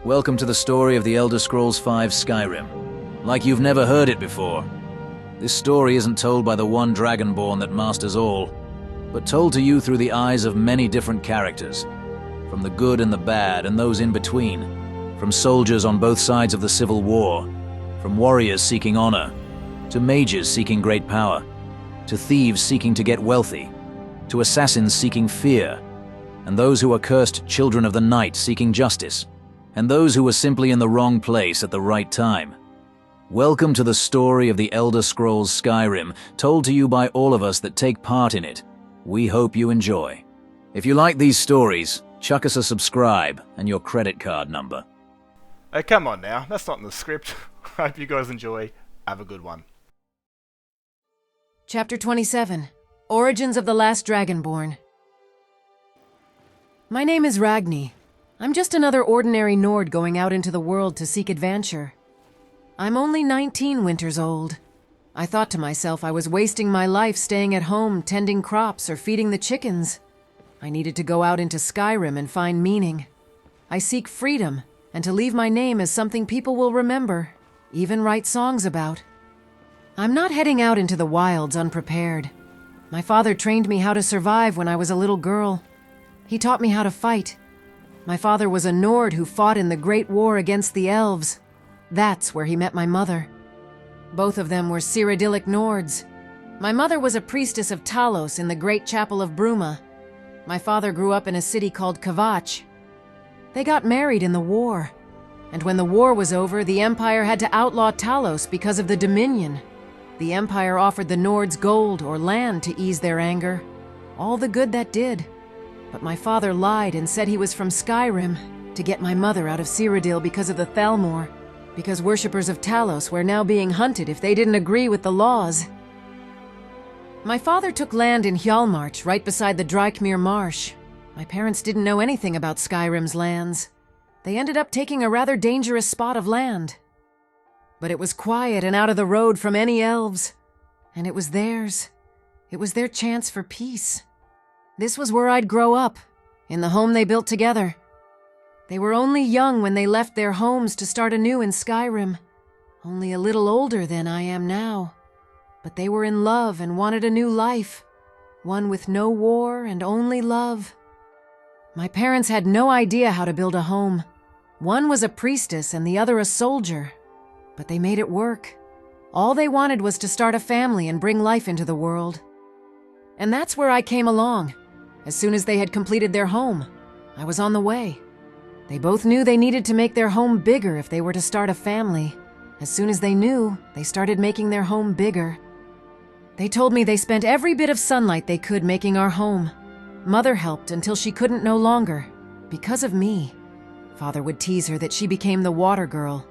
Welcome to the story of the Elder Scrolls V Skyrim. Like you've never heard it before. This story isn't told by the one Dragonborn that masters all, but told to you through the eyes of many different characters. From the good and the bad and those in between. From soldiers on both sides of the Civil War. From warriors seeking honor. To mages seeking great power. To thieves seeking to get wealthy. To assassins seeking fear. And those who are cursed children of the night seeking justice. And those who were simply in the wrong place at the right time. Welcome to the story of the Elder Scrolls Skyrim, told to you by all of us that take part in it. We hope you enjoy. If you like these stories, chuck us a subscribe and your credit card number. Oh, come on now, that's not in the script. Hope you guys enjoy. Have a good one. Chapter 27. Origins of the Last Dragonborn. My name is Ragni. I'm just another ordinary Nord going out into the world to seek adventure. I'm only 19 winters old. I thought to myself I was wasting my life staying at home tending crops or feeding the chickens. I needed to go out into Skyrim and find meaning. I seek freedom, and to leave my name as something people will remember, even write songs about. I'm not heading out into the wilds unprepared. My father trained me how to survive when I was a little girl. He taught me how to fight. My father was a Nord who fought in the Great War against the Elves. That's where he met my mother. Both of them were Cyrodiilic Nords. My mother was a priestess of Talos in the Great Chapel of Bruma. My father grew up in a city called Kvatch. They got married in the war. And when the war was over, the Empire had to outlaw Talos because of the Dominion. The Empire offered the Nords gold or land to ease their anger. All the good that did. But my father lied and said he was from Skyrim to get my mother out of Cyrodiil because of the Thalmor, because worshippers of Talos were now being hunted if they didn't agree with the laws. My father took land in Hjalmarch, right beside the Drykmere Marsh. My parents didn't know anything about Skyrim's lands. They ended up taking a rather dangerous spot of land. But it was quiet and out of the road from any elves. And it was theirs. It was their chance for peace. This was where I'd grow up, in the home they built together. They were only young when they left their homes to start anew in Skyrim, only a little older than I am now. But they were in love and wanted a new life, one with no war and only love. My parents had no idea how to build a home. One was a priestess and the other a soldier, but they made it work. All they wanted was to start a family and bring life into the world. And that's where I came along. As soon as they had completed their home, I was on the way. They both knew they needed to make their home bigger if they were to start a family. As soon as they knew, they started making their home bigger. They told me they spent every bit of sunlight they could making our home. Mother helped until she couldn't no longer, because of me. Father would tease her that she became the water girl.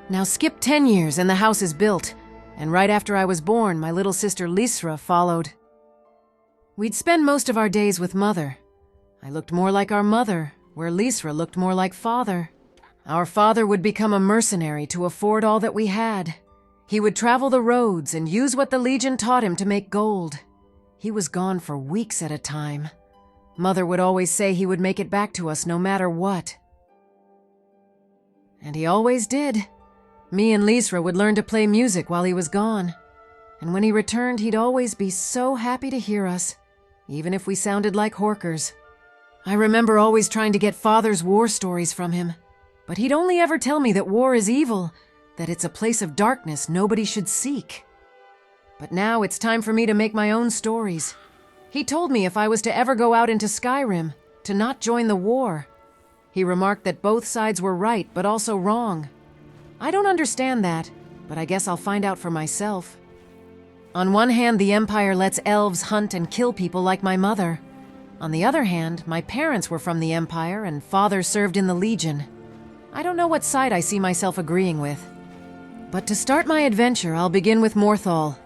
Now skip 10 years and the house is built, and right after I was born, my little sister Lisra followed. We'd spend most of our days with Mother. I looked more like our mother, where Lisra looked more like father. Our father would become a mercenary to afford all that we had. He would travel the roads and use what the Legion taught him to make gold. He was gone for weeks at a time. Mother would always say he would make it back to us no matter what. And he always did. Me and Lisra would learn to play music while he was gone. And when he returned, he'd always be so happy to hear us, even if we sounded like horkers. I remember always trying to get Father's war stories from him, but he'd only ever tell me that war is evil, that it's a place of darkness nobody should seek. But now it's time for me to make my own stories. He told me if I was to ever go out into Skyrim, to not join the war. He remarked that both sides were right, but also wrong. I don't understand that, but I guess I'll find out for myself. On one hand, the Empire lets elves hunt and kill people like my mother. On the other hand, my parents were from the Empire and Father served in the Legion. I don't know what side I see myself agreeing with. But to start my adventure, I'll begin with Morthal.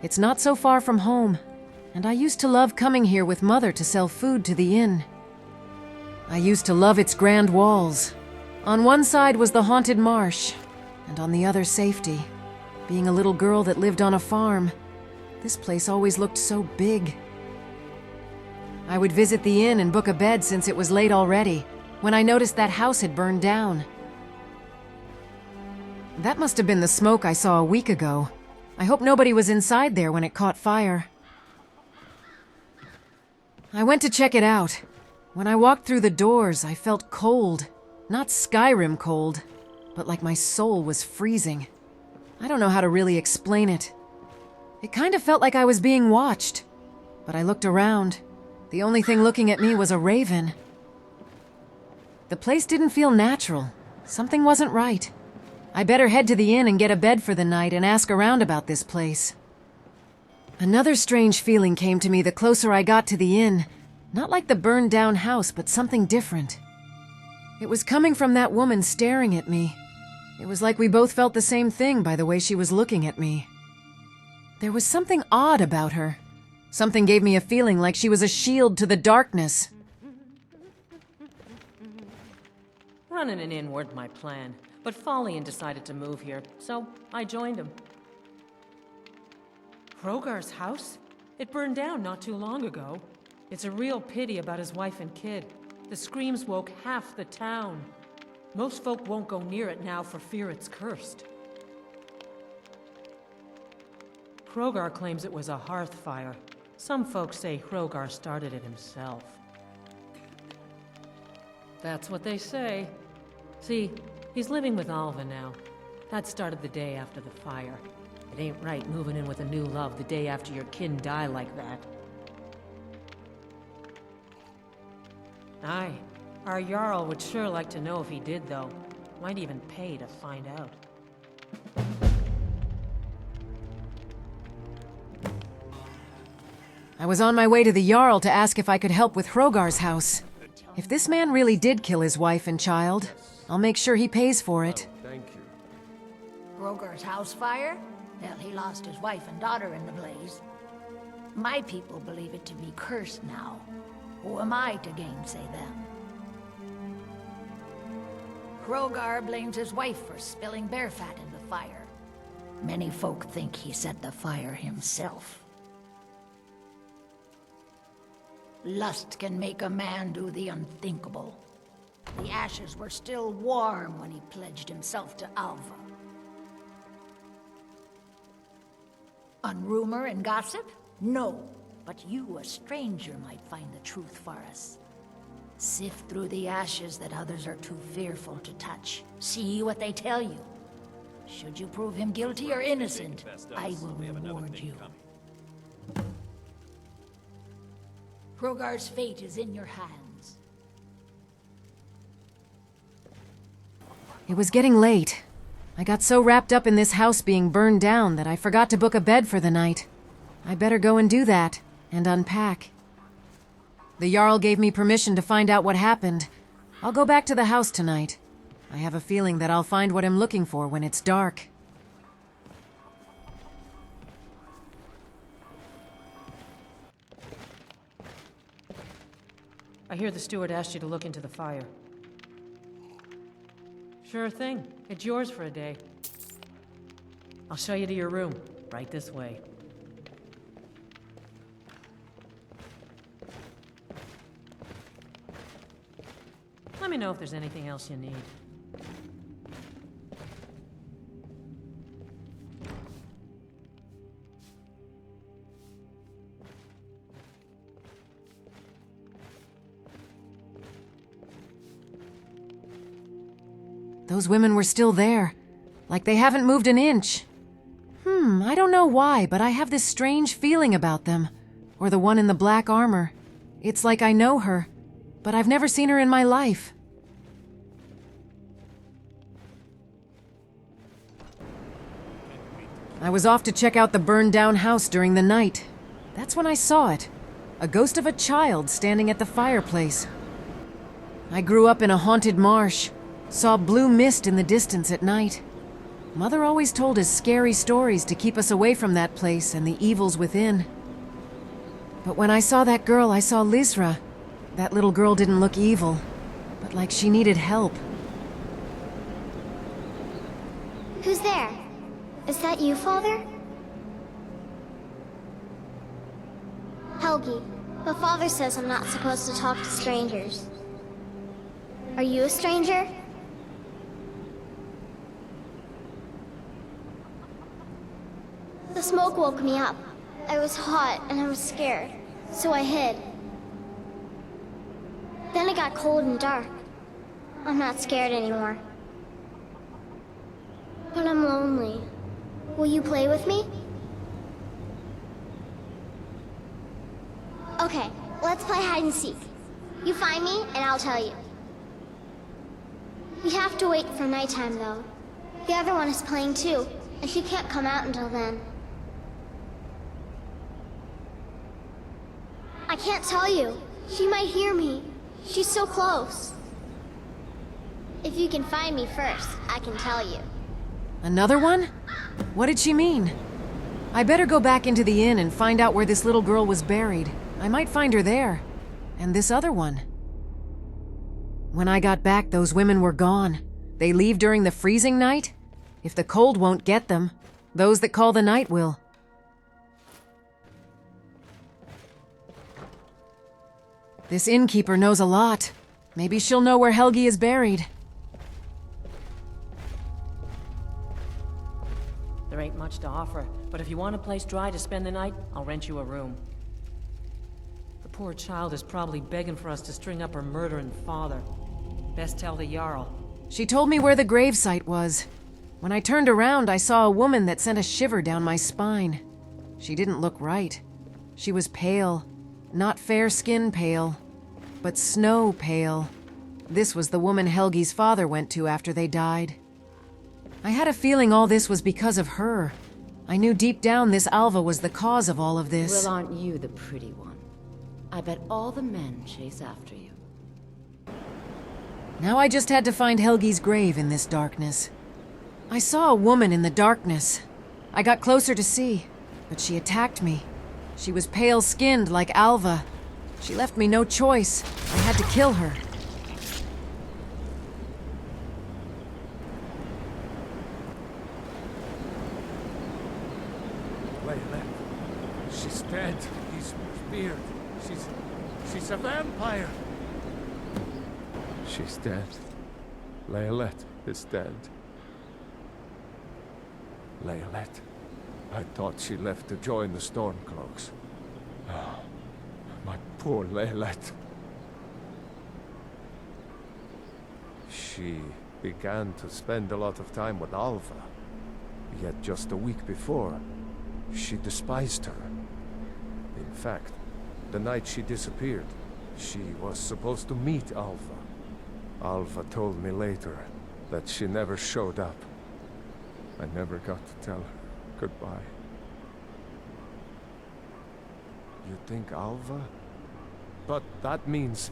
It's not so far from home, and I used to love coming here with Mother to sell food to the inn. I used to love its grand walls. On one side was the haunted marsh, and on the other safety. Being a little girl that lived on a farm, this place always looked so big. I would visit the inn and book a bed since it was late already, when I noticed that house had burned down. That must have been the smoke I saw a week ago. I hope nobody was inside there when it caught fire. I went to check it out. When I walked through the doors, I felt cold. Not Skyrim cold, but like my soul was freezing. I don't know how to really explain it. It kind of felt like I was being watched. But I looked around. The only thing looking at me was a raven. The place didn't feel natural. Something wasn't right. I better head to the inn and get a bed for the night and ask around about this place. Another strange feeling came to me the closer I got to the inn. Not like the burned down house, but something different. It was coming from that woman staring at me. It was like we both felt the same thing by the way she was looking at me. There was something odd about her. Something gave me a feeling like she was a shield to the darkness. Running an inn weren't my plan, but Follian decided to move here, so I joined him. Hrogar's house? It burned down not too long ago. It's a real pity about his wife and kid. The screams woke half the town. Most folk won't go near it now for fear it's cursed. Hrogar claims it was a hearth fire. Some folks say Hrogar started it himself. That's what they say. See, he's living with Alva now. That started the day after the fire. It ain't right moving in with a new love the day after your kin die like that. Aye. Our Jarl would sure like to know if he did, though. Might even pay to find out. I was on my way to the Jarl to ask if I could help with Hrogar's house. If this man really did kill his wife and child, I'll make sure he pays for it. Thank you. Hrogar's house fire? Well, he lost his wife and daughter in the blaze. My people believe it to be cursed now. Who am I to gainsay them? Hrogar blames his wife for spilling bear fat in the fire. Many folk think he set the fire himself. Lust can make a man do the unthinkable. The ashes were still warm when he pledged himself to Alva. On rumor and gossip? No. But you, a stranger, might find the truth for us. Sift through the ashes that others are too fearful to touch. See what they tell you. Should you prove him guilty or innocent, I will reward you. Hrogar's fate is in your hands. It was getting late. I got so wrapped up in this house being burned down that I forgot to book a bed for the night. I better go and do that, and unpack. The Jarl gave me permission to find out what happened. I'll go back to the house tonight. I have a feeling that I'll find what I'm looking for when it's dark. I hear the steward asked you to look into the fire. Sure thing. It's yours for a day. I'll show you to your room. Right this way. Let me know if there's anything else you need. Those women were still there, like they haven't moved an inch. I don't know why, but I have this strange feeling about them. Or the one in the black armor. It's like I know her, but I've never seen her in my life. I was off to check out the burned-down house during the night. That's when I saw it. A ghost of a child standing at the fireplace. I grew up in a haunted marsh. Saw blue mist in the distance at night. Mother always told us scary stories to keep us away from that place and the evils within. But when I saw that girl, I saw Lysra. That little girl didn't look evil, but like she needed help. Who's there? Is that you, Father? Helgi, but Father says I'm not supposed to talk to strangers. Are you a stranger? The smoke woke me up. I was hot and I was scared, so I hid. Then it got cold and dark. I'm not scared anymore. But I'm lonely. Will you play with me? Okay, let's play hide and seek. You find me and I'll tell you. We have to wait for nighttime though. The other one is playing too, and she can't come out until then. I can't tell you. She might hear me. She's so close. If you can find me first, I can tell you. Another one? What did she mean? I better go back into the inn and find out where this little girl was buried. I might find her there. And this other one. When I got back, those women were gone. They leave during the freezing night? If the cold won't get them, those that call the night will. This innkeeper knows a lot. Maybe she'll know where Helgi is buried. There ain't much to offer, but if you want a place dry to spend the night, I'll rent you a room. The poor child is probably begging for us to string up her murdering father. Best tell the Jarl. She told me where the gravesite was. When I turned around, I saw a woman that sent a shiver down my spine. She didn't look right. She was pale. Not fair skin pale, but snow pale. This was the woman Helgi's father went to after they died. I had a feeling all this was because of her. I knew deep down this Alva was the cause of all of this. Well, aren't you the pretty one? I bet all the men chase after you. Now I just had to find Helgi's grave in this darkness. I saw a woman in the darkness. I got closer to see, but she attacked me. She was pale-skinned like Alva. She left me no choice. I had to kill her. She's dead. He's speared. She's a vampire. She's dead. Leolette is dead. Leolette. I thought she left to join the Stormcloaks. Oh, my poor Leolette. She began to spend a lot of time with Alva. Yet just a week before, she despised her. In fact, the night she disappeared, she was supposed to meet Alva. Alva told me later that she never showed up. I never got to tell her goodbye. You think Alva? But that means...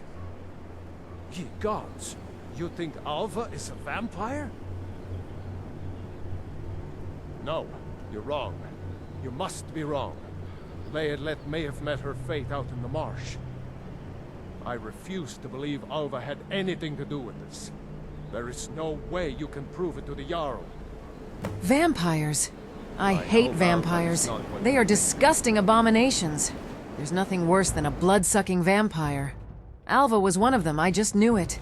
Ye gods! You think Alva is a vampire? No, you're wrong. You must be wrong. Leolette may have met her fate out in the marsh. I refuse to believe Alva had anything to do with this. There is no way you can prove it to the Jarl. Vampires? I hate vampires. They are disgusting abominations. There's nothing worse than a blood-sucking vampire. Alva was one of them, I just knew it.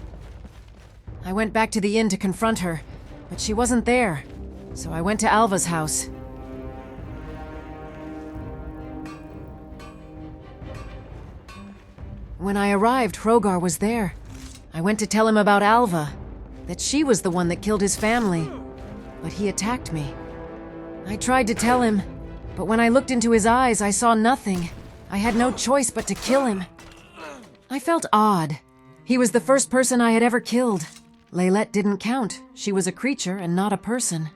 I went back to the inn to confront her, but she wasn't there. So I went to Alva's house. When I arrived, Hrogar was there. I went to tell him about Alva, that she was the one that killed his family, but he attacked me. I tried to tell him, but when I looked into his eyes, I saw nothing. I had no choice but to kill him. I felt odd. He was the first person I had ever killed. Leolette didn't count. She was a creature and not a person.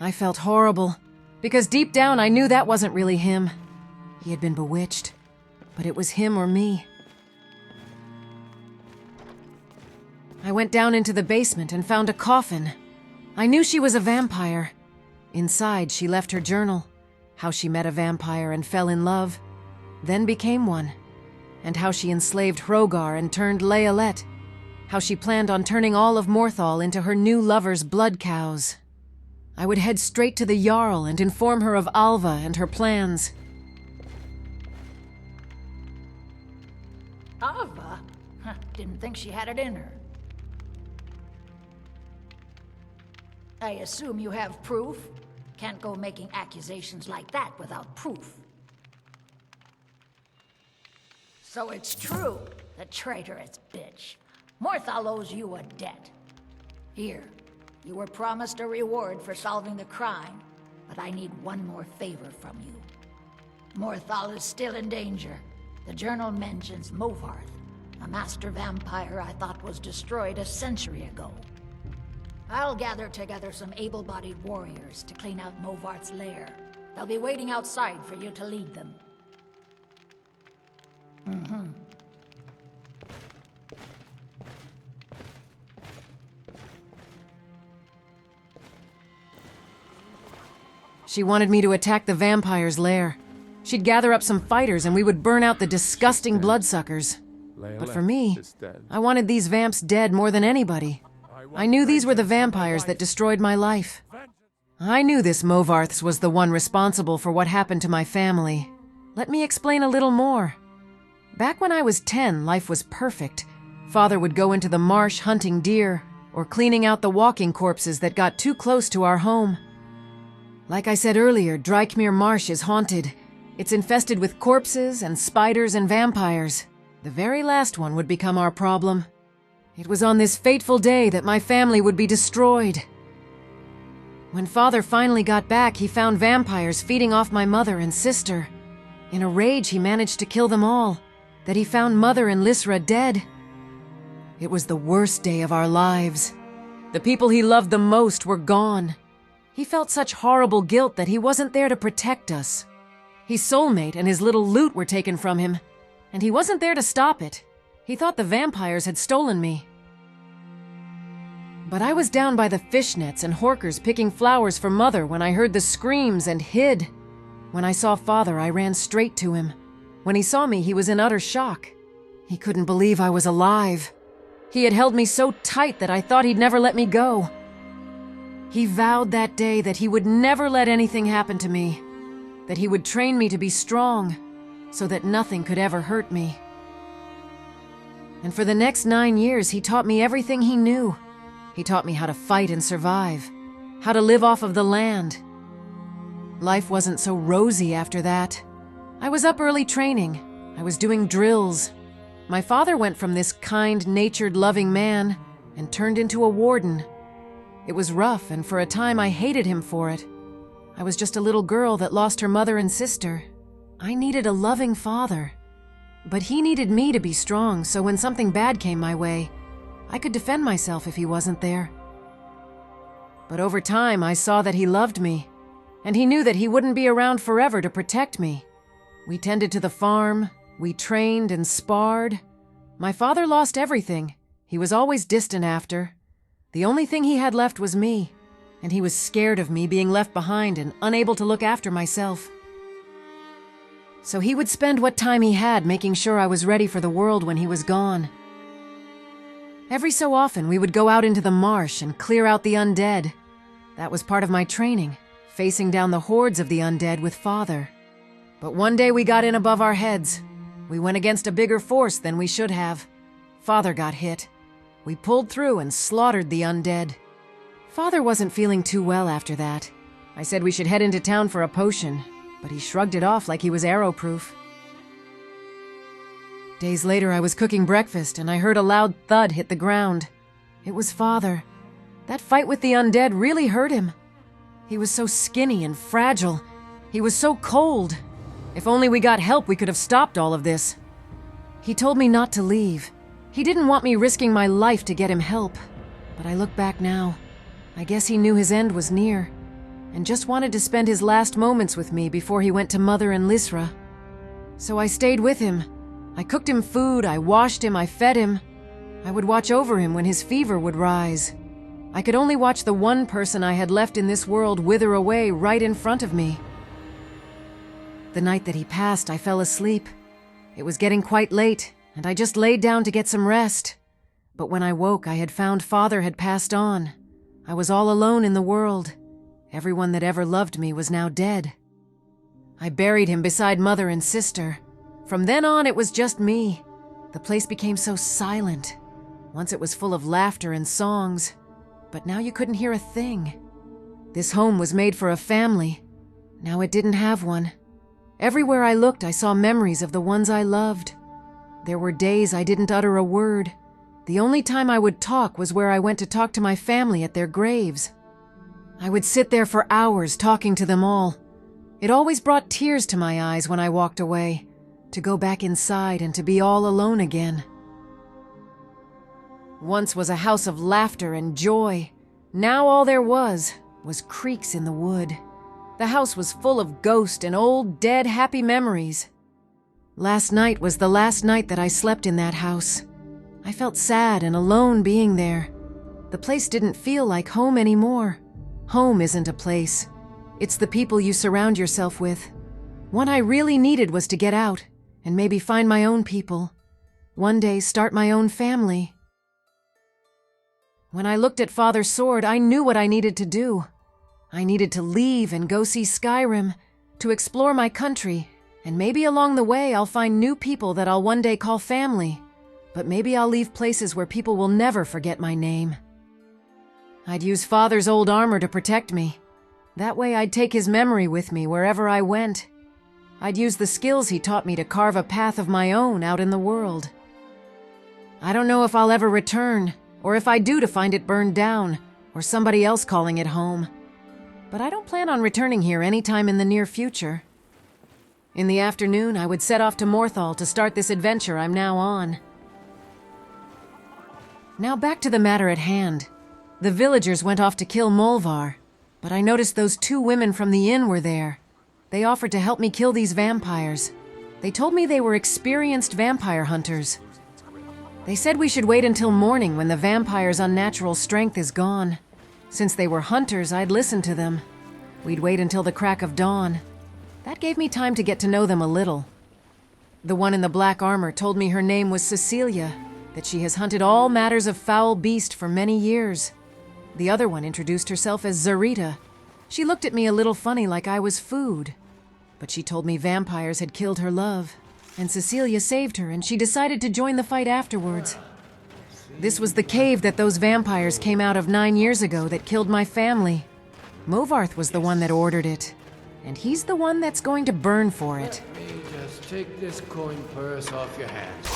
I felt horrible, because deep down I knew that wasn't really him. He had been bewitched. But it was him or me. I went down into the basement and found a coffin. I knew she was a vampire. Inside, she left her journal. How she met a vampire and fell in love, then became one. And how she enslaved Hrogar and turned Leolette. How she planned on turning all of Morthal into her new lover's blood cows. I would head straight to the Jarl and inform her of Alva and her plans. Alva? Didn't think she had it in her. I assume you have proof? Can't go making accusations like that without proof. So it's true, the traitorous bitch. Morthal owes you a debt. Here, you were promised a reward for solving the crime, but I need one more favor from you. Morthal is still in danger. The journal mentions Movarth, a master vampire I thought was destroyed a century ago. I'll gather together some able-bodied warriors to clean out Movarth's lair. They'll be waiting outside for you to lead them. She wanted me to attack the vampire's lair. She'd gather up some fighters and we would burn out the disgusting bloodsuckers. But for me, I wanted these vamps dead more than anybody. I knew these were the vampires that destroyed my life. I knew this Movarths was the one responsible for what happened to my family. Let me explain a little more. Back when I was 10, life was perfect. Father would go into the marsh hunting deer, or cleaning out the walking corpses that got too close to our home. Like I said earlier, Drykmere Marsh is haunted. It's infested with corpses and spiders and vampires. The very last one would become our problem. It was on this fateful day that my family would be destroyed. When Father finally got back, he found vampires feeding off my mother and sister. In a rage, he managed to kill them all. That he found Mother and Lysra dead. It was the worst day of our lives. The people he loved the most were gone. He felt such horrible guilt that he wasn't there to protect us. His soulmate and his little loot were taken from him, and he wasn't there to stop it. He thought the vampires had stolen me. But I was down by the fishnets and horkers picking flowers for Mother when I heard the screams and hid. When I saw Father, I ran straight to him. When he saw me, he was in utter shock. He couldn't believe I was alive. He had held me so tight that I thought he'd never let me go. He vowed that day that he would never let anything happen to me, that he would train me to be strong, so that nothing could ever hurt me. And for the next 9 years, he taught me everything he knew. He taught me how to fight and survive, how to live off of the land. Life wasn't so rosy after that. I was up early training. I was doing drills. My father went from this kind, natured, loving man and turned into a warden. It was rough, and for a time I hated him for it. I was just a little girl that lost her mother and sister. I needed a loving father. But he needed me to be strong, so when something bad came my way, I could defend myself if he wasn't there. But over time, I saw that he loved me, and he knew that he wouldn't be around forever to protect me. We tended to the farm, we trained and sparred. My father lost everything. He was always distant after. The only thing he had left was me, and he was scared of me being left behind and unable to look after myself. So he would spend what time he had making sure I was ready for the world when he was gone. Every so often, we would go out into the marsh and clear out the undead. That was part of my training, facing down the hordes of the undead with Father. But one day we got in above our heads. We went against a bigger force than we should have. Father got hit. We pulled through and slaughtered the undead. Father wasn't feeling too well after that. I said we should head into town for a potion, but he shrugged it off like he was arrow-proof. Days later, I was cooking breakfast and I heard a loud thud hit the ground. It was Father. That fight with the undead really hurt him. He was so skinny and fragile. He was so cold. If only we got help, we could have stopped all of this. He told me not to leave. He didn't want me risking my life to get him help. But I look back now. I guess he knew his end was near, and just wanted to spend his last moments with me before he went to Mother and Lysra. So I stayed with him. I cooked him food, I washed him, I fed him. I would watch over him when his fever would rise. I could only watch the one person I had left in this world wither away right in front of me. The night that he passed, I fell asleep. It was getting quite late, and I just laid down to get some rest. But when I woke, I had found Father had passed on. I was all alone in the world. Everyone that ever loved me was now dead. I buried him beside Mother and sister. From then on, it was just me. The place became so silent. Once it was full of laughter and songs, but now you couldn't hear a thing. This home was made for a family. Now it didn't have one. Everywhere I looked, I saw memories of the ones I loved. There were days I didn't utter a word. The only time I would talk was where I went to talk to my family at their graves. I would sit there for hours talking to them all. It always brought tears to my eyes when I walked away, to go back inside and to be all alone again. Once was a house of laughter and joy. Now all there was creaks in the wood. The house was full of ghosts and old, dead, happy memories. Last night was the last night that I slept in that house. I felt sad and alone being there. The place didn't feel like home anymore. Home isn't a place. It's the people you surround yourself with. What I really needed was to get out and maybe find my own people. One day start my own family. When I looked at Father Sword, I knew what I needed to do. I needed to leave and go see Skyrim, to explore my country, and maybe along the way I'll find new people that I'll one day call family. But maybe I'll leave places where people will never forget my name. I'd use Father's old armor to protect me. That way I'd take his memory with me wherever I went. I'd use the skills he taught me to carve a path of my own out in the world. I don't know if I'll ever return, or if I do to find it burned down, or somebody else calling it home. But I don't plan on returning here anytime in the near future. In the afternoon, I would set off to Morthal to start this adventure I'm now on. Now back to the matter at hand. The villagers went off to kill Molvar, but I noticed those 2 women from the inn were there. They offered to help me kill these vampires. They told me they were experienced vampire hunters. They said we should wait until morning when the vampire's unnatural strength is gone. Since they were hunters, I'd listen to them. We'd wait until the crack of dawn. That gave me time to get to know them a little. The one in the black armor told me her name was Cecilia, that she has hunted all matters of foul beast for many years. The other one introduced herself as Zarita. She looked at me a little funny like I was food. But she told me vampires had killed her love, and Cecilia saved her, and she decided to join the fight afterwards. This was the cave that those vampires came out of 9 years ago that killed my family. Movarth was the one that ordered it, and he's the one that's going to burn for it. Let me just take this coin purse off your hands.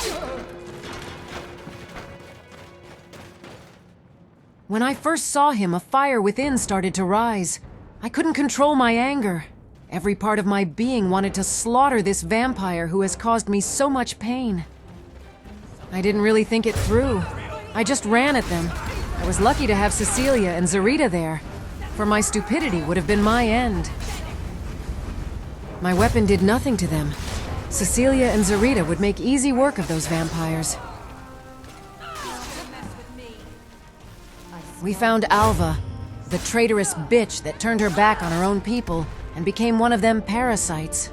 When I first saw him, a fire within started to rise. I couldn't control my anger. Every part of my being wanted to slaughter this vampire who has caused me so much pain. I didn't really think it through. I just ran at them. I was lucky to have Cecilia and Zarita there, for my stupidity would have been my end. My weapon did nothing to them. Cecilia and Zarita would make easy work of those vampires. We found Alva, the traitorous bitch that turned her back on her own people and became one of them parasites.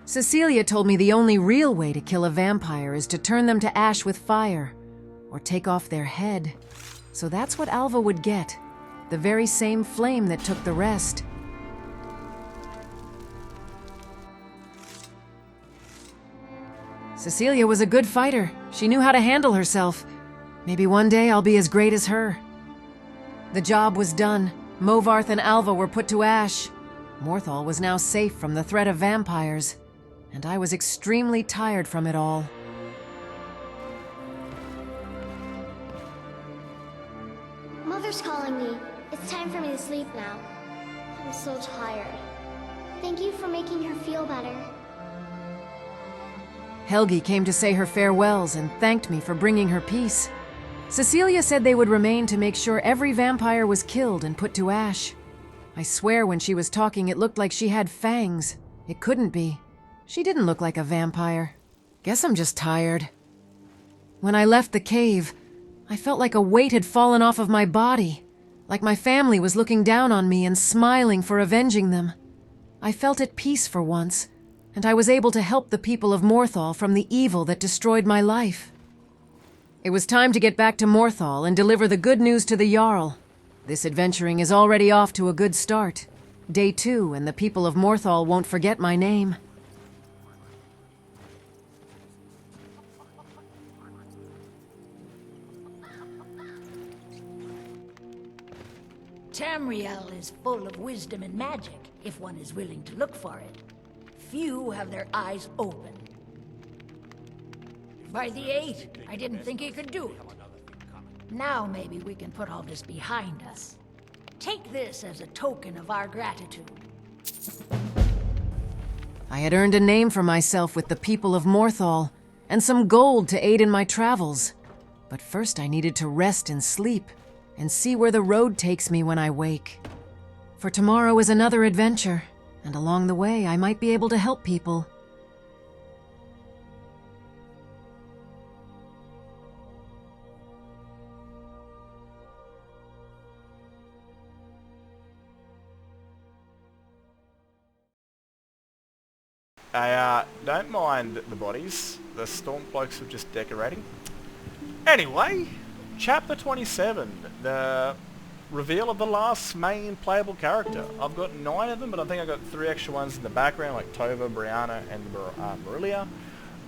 Cecilia told me the only real way to kill a vampire is to turn them to ash with fire, or take off their head. So that's what Alva would get, the very same flame that took the rest. Cecilia was a good fighter. She knew how to handle herself. Maybe one day I'll be as great as her. The job was done. Movarth and Alva were put to ash. Morthal was now safe from the threat of vampires, and I was extremely tired from it all. Mother's calling me. It's time for me to sleep now. I'm so tired. Thank you for making her feel better. Helgi came to say her farewells and thanked me for bringing her peace. Cecilia said they would remain to make sure every vampire was killed and put to ash. I swear when she was talking it looked like she had fangs. It couldn't be. She didn't look like a vampire. Guess I'm just tired. When I left the cave, I felt like a weight had fallen off of my body, like my family was looking down on me and smiling for avenging them. I felt at peace for once, and I was able to help the people of Morthal from the evil that destroyed my life. It was time to get back to Morthal and deliver the good news to the Jarl. This adventuring is already off to a good start. Day 2, and the people of Morthal won't forget my name. Tamriel is full of wisdom and magic, if one is willing to look for it. Few have their eyes open. By the 8, I didn't think he could do it. Now maybe we can put all this behind us. Take this as a token of our gratitude. I had earned a name for myself with the people of Morthal, and some gold to aid in my travels. But first I needed to rest and sleep, and see where the road takes me when I wake. For tomorrow is another adventure, and along the way I might be able to help people. I don't mind the bodies. The Stormcloaks were just decorating. Anyway, Chapter 27, the reveal of the last main playable character. I've got 9 of them, but I think I got 3 extra ones in the background, like Tova, Brianna, and Marillia.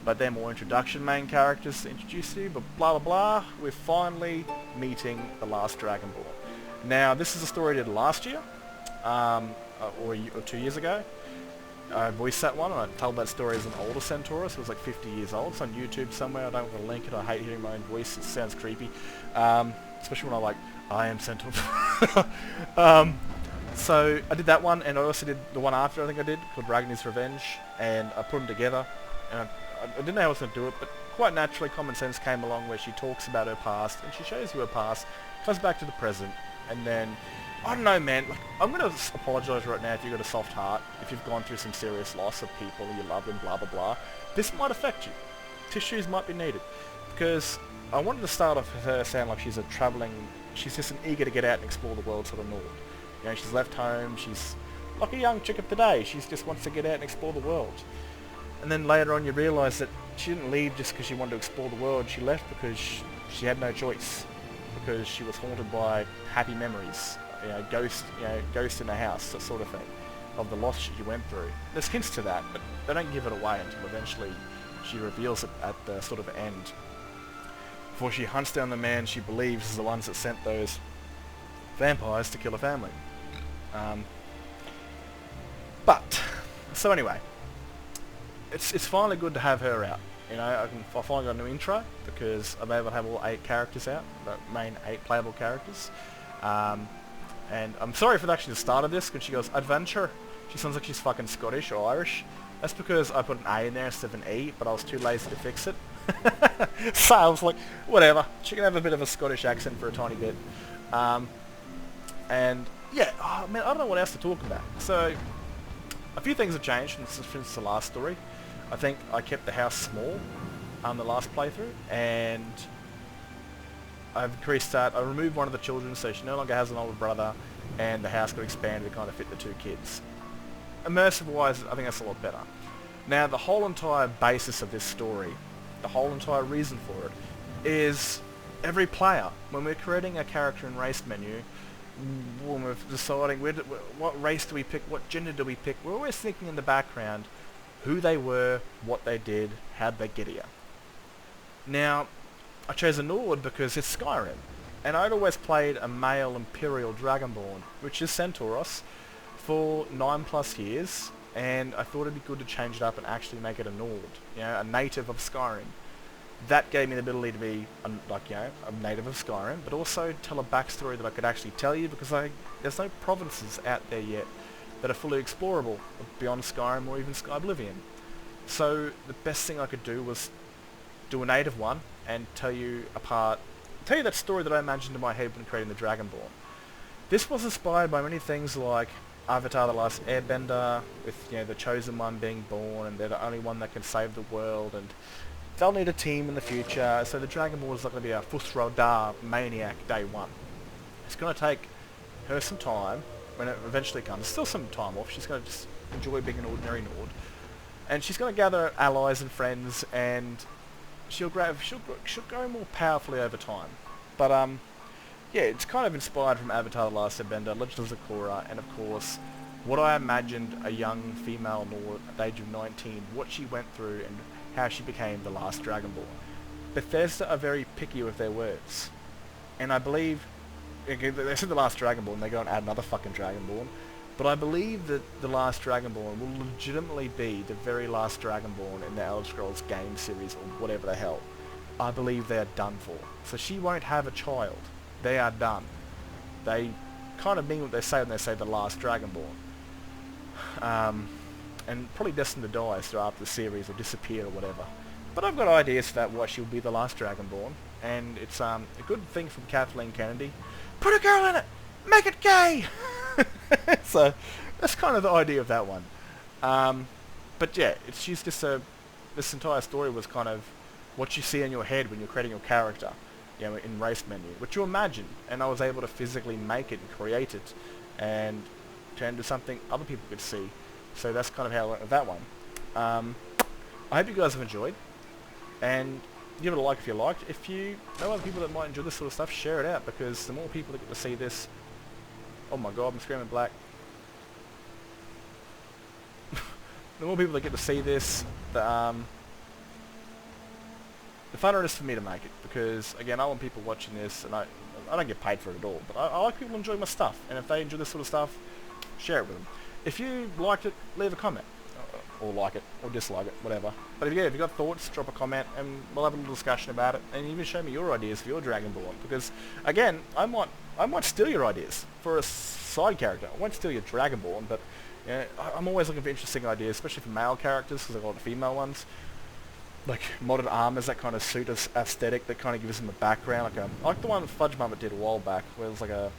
But they're more introduction main characters to introduce you, but blah blah blah. We're finally meeting the last Dragonborn. Now, this is a story I did last year, or 2 years ago. I voiced that one, and I told that story as an older Senturos. It was like 50 years old. It's on YouTube somewhere. I don't want to link it. I hate hearing my own voice. It sounds creepy. Especially when I am Senturos. So I did that one, and I also did the one after I think I did, called Ragni's Revenge, and I put them together. And I didn't know how I was going to do it, but quite naturally Common Sense came along where she talks about her past, and she shows you her past, comes back to the present, and then I don't know, man. Like, I'm going to apologise right now if you've got a soft heart, if you've gone through some serious loss of people you love and blah blah blah. This might affect you. Tissues might be needed. Because I wanted to start off with her sound like she's she's just an eager to get out and explore the world sort of Nord. You know, she's left home, she's like a young chick of today. She just wants to get out and explore the world. And then later on you realise that she didn't leave just because she wanted to explore the world. She left because she had no choice. Because she was haunted by happy memories. Ghost in the house, that sort of thing, of the loss she went through. There's hints to that, but they don't give it away until eventually she reveals it at the sort of end. Before she hunts down the man she believes is the ones that sent those vampires to kill her family. So anyway, it's finally good to have her out. You know, I finally got a new intro because I'm able to have all 8 characters out, the main 8 playable characters. And I'm sorry for actually the start of this, because she goes, adventure. She sounds like she's fucking Scottish or Irish. That's because I put an A in there instead of an E, but I was too lazy to fix it. So I was like, whatever. She can have a bit of a Scottish accent for a tiny bit. And yeah, oh man, I don't know what else to talk about. So, a few things have changed since the last story. I think I kept the house small the last playthrough, and I've increased that. I removed one of the children, so she no longer has an older brother, and the house got expanded to kind of fit the 2 kids. Immersive-wise, I think that's a lot better. Now, the whole entire basis of this story, the whole entire reason for it, is every player, when we're creating a character and race menu, when we're deciding what race do we pick, what gender do we pick, we're always thinking in the background who they were, what they did, how'd they get here. Now, I chose a Nord because it's Skyrim, and I'd always played a male Imperial Dragonborn, which is Senturos, for 9+ years, and I thought it'd be good to change it up and actually make it a Nord, a native of Skyrim. That gave me the ability to be, a native of Skyrim, but also tell a backstory that I could actually tell you, because there's no provinces out there yet that are fully explorable beyond Skyrim or even Skyblivion. So the best thing I could do was do a native one and tell you that story that I imagined in my head when creating the Dragonborn. This was inspired by many things like Avatar: The Last Airbender, with the Chosen One being born, and they're the only one that can save the world, and they'll need a team in the future, so the Dragonborn is not going to be a Futhrodar maniac day one. It's going to take her some time, when it eventually comes, still some time off. She's going to just enjoy being an ordinary Nord, and she's going to gather allies and friends, and she'll grow more powerfully over time. But yeah, it's kind of inspired from Avatar: The Last Airbender, Legend of Korra, and of course, what I imagined a young female Nord at the age of 19, what she went through, and how she became the last Dragonborn. Bethesda are very picky with their words, and I believe okay, they said the last Dragonborn, they go and add another fucking Dragonborn. But I believe that the last Dragonborn will legitimately be the very last Dragonborn in the Elder Scrolls game series, or whatever the hell. I believe they are done for. So she won't have a child. They are done. They kind of mean what they say when they say the last Dragonborn. And probably destined to die throughout the series or disappear or whatever. But I've got ideas for that, why she'll be the last Dragonborn. And it's a good thing from Kathleen Kennedy. Put a girl in it! Make it gay! So that's kind of the idea of that one. But yeah, she's just this entire story was kind of what you see in your head when you're creating your character, you know, in race menu, what you imagine, and I was able to physically make it and create it and turn into something other people could see. So that's kind of how I went with that one. I hope you guys have enjoyed, and give it a like if you liked. If you know other people that might enjoy this sort of stuff, share it out, because the more people that get to see this... Oh my god, I'm screaming black. The more people that get to see this, the funner it is for me to make it, because again, I want people watching this, and I don't get paid for it at all, but I like people enjoying my stuff, and if they enjoy this sort of stuff, share it with them. If you liked it, leave a comment, or like it, or dislike it, whatever. But if you've got thoughts, drop a comment, and we'll have a little discussion about it, and even show me your ideas for your Dragonborn, because again, I might steal your ideas for a side character. I won't steal your Dragonborn, but you know, I'm always looking for interesting ideas, especially for male characters, because I've got a lot of female ones. Like modded armors that kind of suit us aesthetic, that kind of gives them a background. Like the one that Fudge Mummet did a while back, where it was like a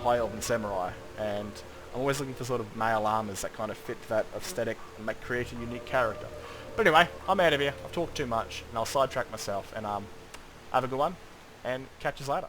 high elven samurai, and I'm always looking for sort of male armors that kind of fit that aesthetic and create a unique character. But anyway, I'm out of here. I've talked too much, and I'll sidetrack myself. And have a good one, and catch us later.